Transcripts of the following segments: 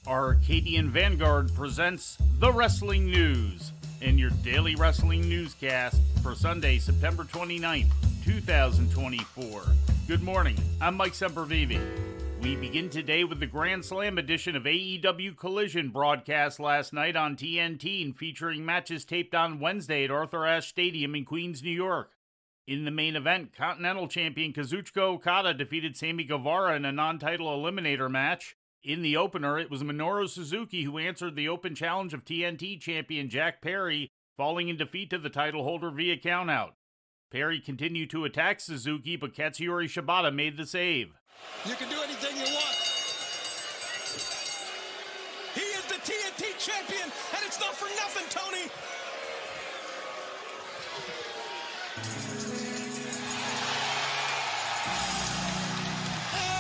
Arcadian Vanguard presents The Wrestling News in your daily wrestling newscast for Sunday, September 29th, 2024. Good morning, I'm Mike Sempervive. We begin today with the Grand Slam edition of AEW Collision, broadcast last night on TNT and featuring matches taped on Wednesday at Arthur Ashe Stadium in Queens, New York. In the main event, Continental Champion Kazuchika Okada defeated Sammy Guevara in a non-title eliminator match. In the opener, it was Minoru Suzuki who answered the open challenge of TNT champion Jack Perry, falling in defeat to the title holder via countout. Perry continued to attack Suzuki, but Katsuyori Shibata made the save. You can do anything you want. He is the TNT champion, and it's not for nothing, Tony.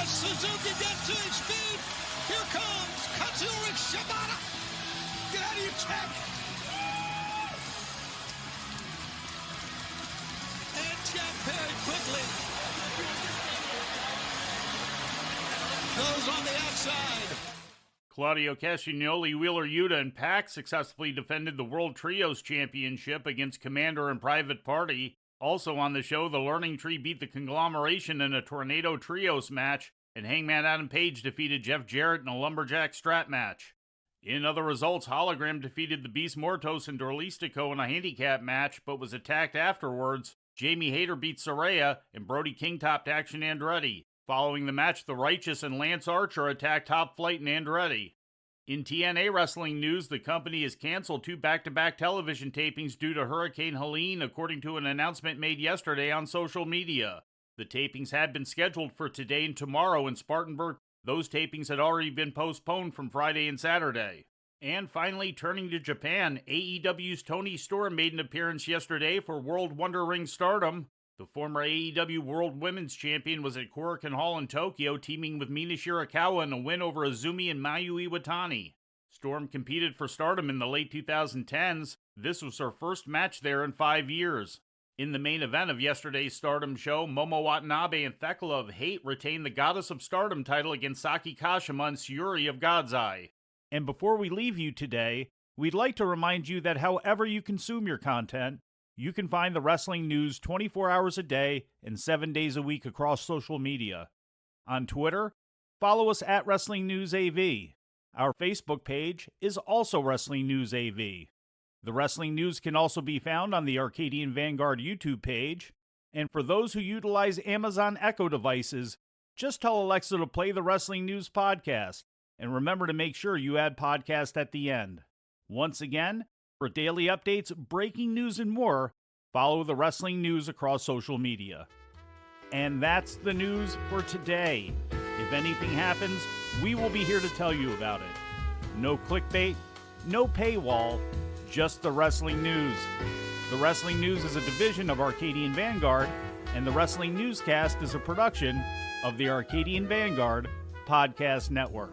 As Suzuki gets to his feet, here comes Katsuyori Shibata. Get out of your check. And Jack Perry quickly goes on the outside. Claudio Castagnoli, Wheeler Yuta, and PAC successfully defended the World Trios Championship against Commander and Private Party. Also on the show, the Learning Tree beat the Conglomeration in a Tornado Trios match, and Hangman Adam Page defeated Jeff Jarrett in a Lumberjack Strap match. In other results, Hologram defeated the Beast Mortos and Dorlistico in a handicap match, but was attacked afterwards. Jamie Hayter beat Saraya, and Brody King topped Action Andretti. Following the match, The Righteous and Lance Archer attacked Top Flight and Andretti. In TNA wrestling news, the company has canceled 2 back-to-back television tapings due to Hurricane Helene, according to an announcement made yesterday on social media. The tapings had been scheduled for today and tomorrow in Spartanburg. Those tapings had already been postponed from Friday and Saturday. And finally, turning to Japan, AEW's Toni Storm made an appearance yesterday for World Wonder Ring Stardom. The former AEW World Women's Champion was at Korakuen Hall in Tokyo, teaming with Mina Shirakawa in a win over Azumi and Mayu Iwatani. Storm competed for Stardom in the late 2010s. This was her first match there in 5 years. In the main event of yesterday's Stardom show, Momo Watanabe and Thekla of Hate retained the Goddess of Stardom title against Saki Kashima and Syuri of God's Eye. And before we leave you today, we'd like to remind you that however you consume your content, you can find the wrestling news 24 hours a day and 7 days a week across social media. On Twitter, follow us at Wrestling News AV. Our Facebook page is also Wrestling News AV. The Wrestling News can also be found on the Arcadian Vanguard YouTube page. And for those who utilize Amazon Echo devices, just tell Alexa to play the Wrestling News podcast. And remember to make sure you add podcast at the end. Once again, for daily updates, breaking news, and more, follow the Wrestling News across social media. And that's the news for today. If anything happens, we will be here to tell you about it. No clickbait, no paywall, just the Wrestling News. The Wrestling News is a division of Arcadian Vanguard, and the Wrestling Newscast is a production of the Arcadian Vanguard Podcast Network.